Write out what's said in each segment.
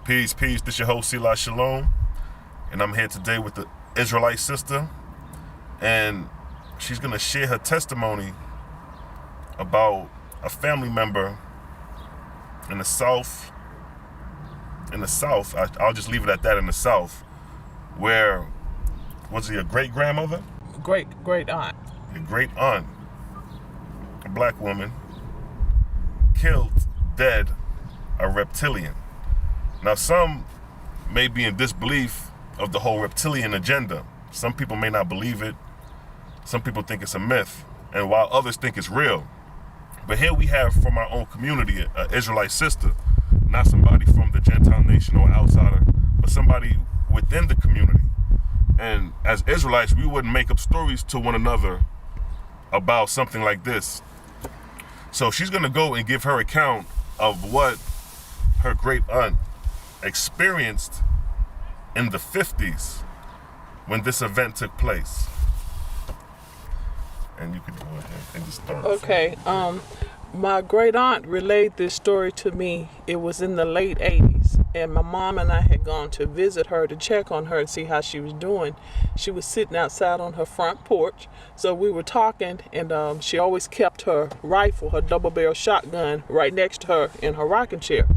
Peace, peace. This your host, Selah Shalom. And I'm here today with the Israelite sister. And she's going to share her testimony about a family member in the South. I'll just leave it at that, in the South, where, was it your great-grandmother? Great aunt. Your great aunt, a black woman, killed dead a reptilian. Now, some may be in disbelief of the whole reptilian agenda. Some people may not believe it. Some people think it's a myth, and while others think it's real. But here we have from our own community an Israelite sister, not somebody from the Gentile nation or outsider, but somebody within the community. And as Israelites, we wouldn't make up stories to one another about something like this. So she's going to go and give her account of what her great aunt experienced in the 50s when this event took place. And you could go ahead and just start. Okay, my great aunt relayed this story to me. It was in the late 80s, and my mom and I had gone to visit her to check on her and see how she was doing. She was sitting outside on her front porch, so we were talking, and she always kept her rifle, her double-barrel shotgun, right next to her in her rocking chair.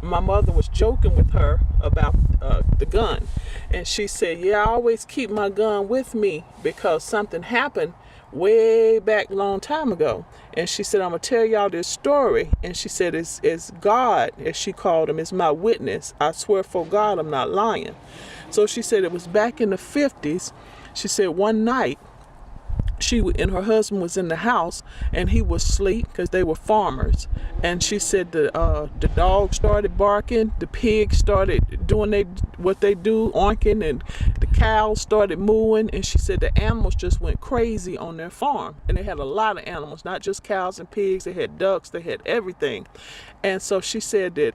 My mother was joking with her about the gun, and she said, yeah, I always keep my gun with me because something happened way back a long time ago. And she said, I'm gonna tell y'all this story. And she said, it's God, as she called him, is my witness. I swear for God, I'm not lying. So she said it was back in the 50s. She said one night, she and her husband was in the house, and he was asleep because they were farmers. And she said the dog started barking, the pigs started doing what they do, oinking, and the cows started mooing. And she said the animals just went crazy on their farm. And they had a lot of animals, not just cows and pigs. They had ducks, they had everything. And so she said that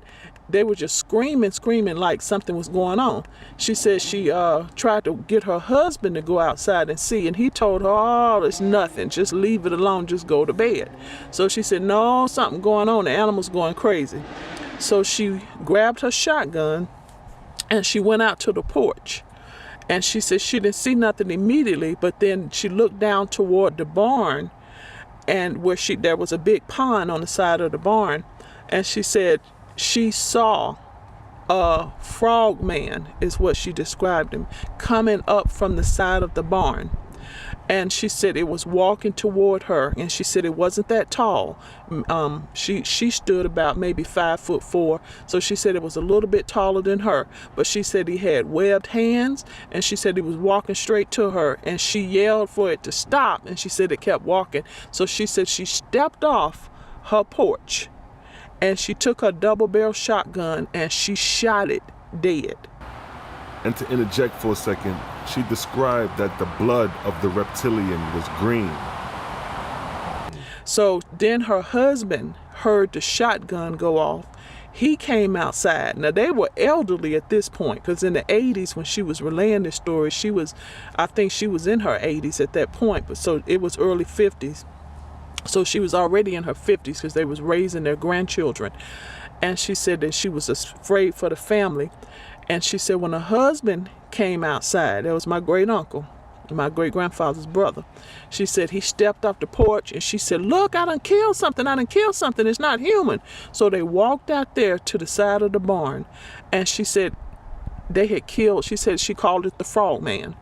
they were just screaming like something was going on. She said she tried to get her husband to go outside and see, and he told her, oh, it's nothing, just leave it alone, just go to bed. So she said, no, something going on, the animal's going crazy. So she grabbed her shotgun and she went out to the porch. And she said she didn't see nothing immediately, but then she looked down toward the barn, and where there was a big pond on the side of the barn. And she said she saw a frog man, is what she described him, coming up from the side of the barn. And she said it was walking toward her, and she said it wasn't that tall. She stood about maybe 5'4", so she said it was a little bit taller than her. But she said he had webbed hands, and she said he was walking straight to her, and she yelled for it to stop, and she said it kept walking. So she said she stepped off her porch, and she took her double-barrel shotgun and she shot it dead. And to interject for a second, she described that the blood of the reptilian was green. So then her husband heard the shotgun go off. He came outside. Now, they were elderly at this point, because in the 80s when she was relaying this story, I think she was in her 80s at that point, but so it was early 50s. So she was already in her 50s because they was raising their grandchildren. And she said that she was afraid for the family. And she said when her husband came outside, that was my great uncle, my great grandfather's brother. She said he stepped off the porch and she said, look, I done killed something. It's not human. So they walked out there to the side of the barn, and she said they had killed, she said she called it the frog man.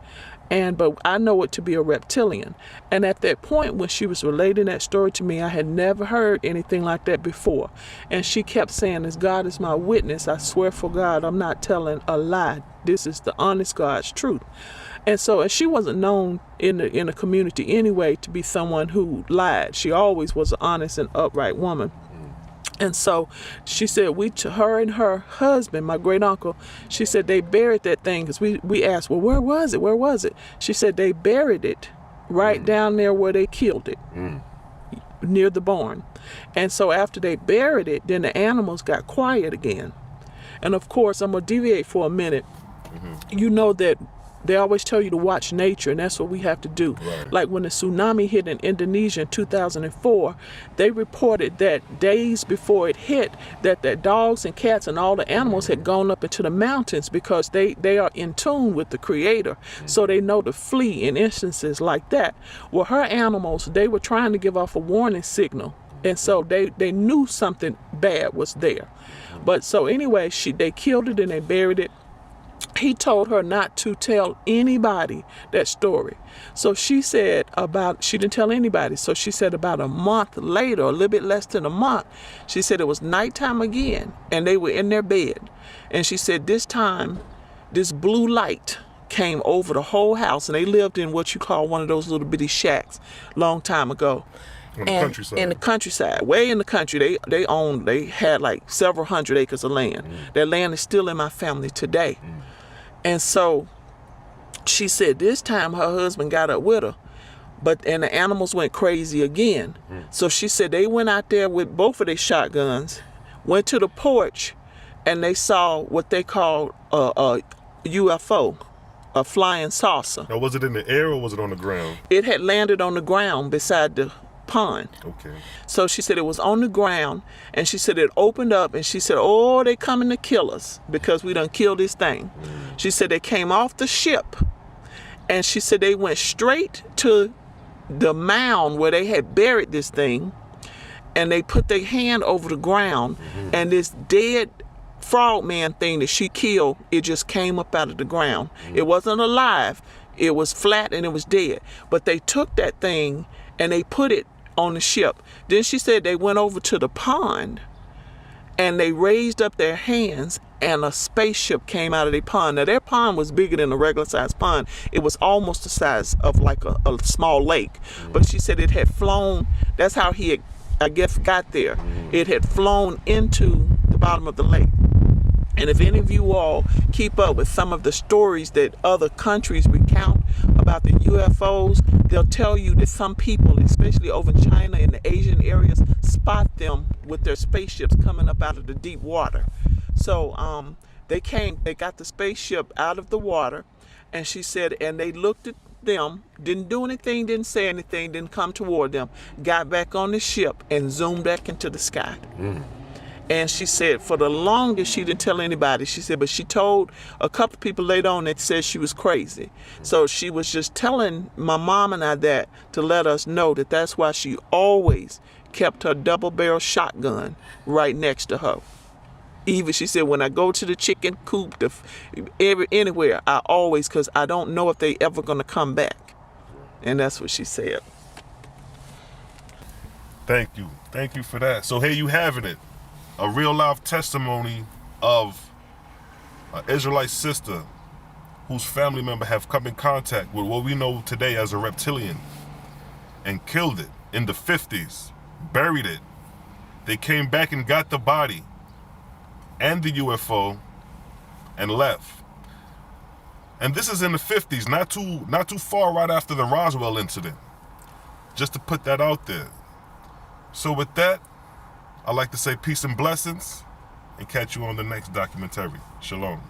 But I know it to be a reptilian. And at that point, when she was relating that story to me, I had never heard anything like that before. And she kept saying, as God is my witness, I swear for God, I'm not telling a lie. This is the honest God's truth. And she wasn't known in the community anyway to be someone who lied. She always was an honest and upright woman. And so she said her and her husband, my great uncle, she said they buried that thing, because we asked, well, where was it? She said they buried it right down there where they killed it, near the barn. And so after they buried it, then the animals got quiet again. And of course, I'm going to deviate for a minute. You know that they always tell you to watch nature, and that's what we have to do. Right. Like when the tsunami hit in Indonesia in 2004, they reported that days before it hit, that dogs and cats and all the animals had gone up into the mountains because they are in tune with the Creator, so they know to flee in instances like that. Well, her animals, they were trying to give off a warning signal, and so they knew something bad was there. But so anyway, they killed it and they buried it. He told her not to tell anybody that story. So she said she didn't tell anybody. So she said about a month later, a little bit less than a month, she said it was nighttime again and they were in their bed. And she said this time, this blue light came over the whole house, and they lived in what you call one of those little bitty shacks long time ago. In the countryside. In the countryside, way in the country. They had like several hundred acres of land. That land is still in my family today. And so she said this time her husband got up with her, and the animals went crazy again. So she said they went out there with both of their shotguns, went to the porch, and they saw what they called a UFO, a flying saucer. Now, was it in the air or was it on the ground? It had landed on the ground beside the pond. Okay. So she said it was on the ground, and she said it opened up, and she said, oh, they coming to kill us because we done killed this thing. She said they came off the ship, and she said they went straight to the mound where they had buried this thing, and they put their hand over the ground, and this dead frogman thing that she killed, it just came up out of the ground. It wasn't alive. It was flat and it was dead. But they took that thing and they put it on the ship. Then she said they went over to the pond and they raised up their hands, and a spaceship came out of their pond. Now their pond was bigger than a regular sized pond. It was almost the size of like a small lake. But she said it had flown. That's how he had, I guess, got there. It had flown into the bottom of the lake. And if any of you all keep up with some of the stories that other countries recount about the UFOs, they'll tell you that some people, especially over in China and the Asian areas, spot them with their spaceships coming up out of the deep water. So they got the spaceship out of the water, and she said, and they looked at them, didn't do anything, didn't say anything, didn't come toward them, got back on the ship and zoomed back into the sky. And she said for the longest she didn't tell anybody. She said, but she told a couple of people later on that said she was crazy. So she was just telling my mom and I that to let us know that that's why she always kept her double-barrel shotgun right next to her. Even she said, when I go to the chicken coop, anywhere, I always, because I don't know if they ever going to come back. And that's what she said. Thank you for that. So here you having it. A real life testimony of an Israelite sister whose family member have come in contact with what we know today as a reptilian and killed it in the 50s, buried it. They came back and got the body and the UFO and left. And this is in the 50s, not too far right after the Roswell incident. Just to put that out there. So with that, I'd like to say peace and blessings and catch you on the next documentary. Shalom.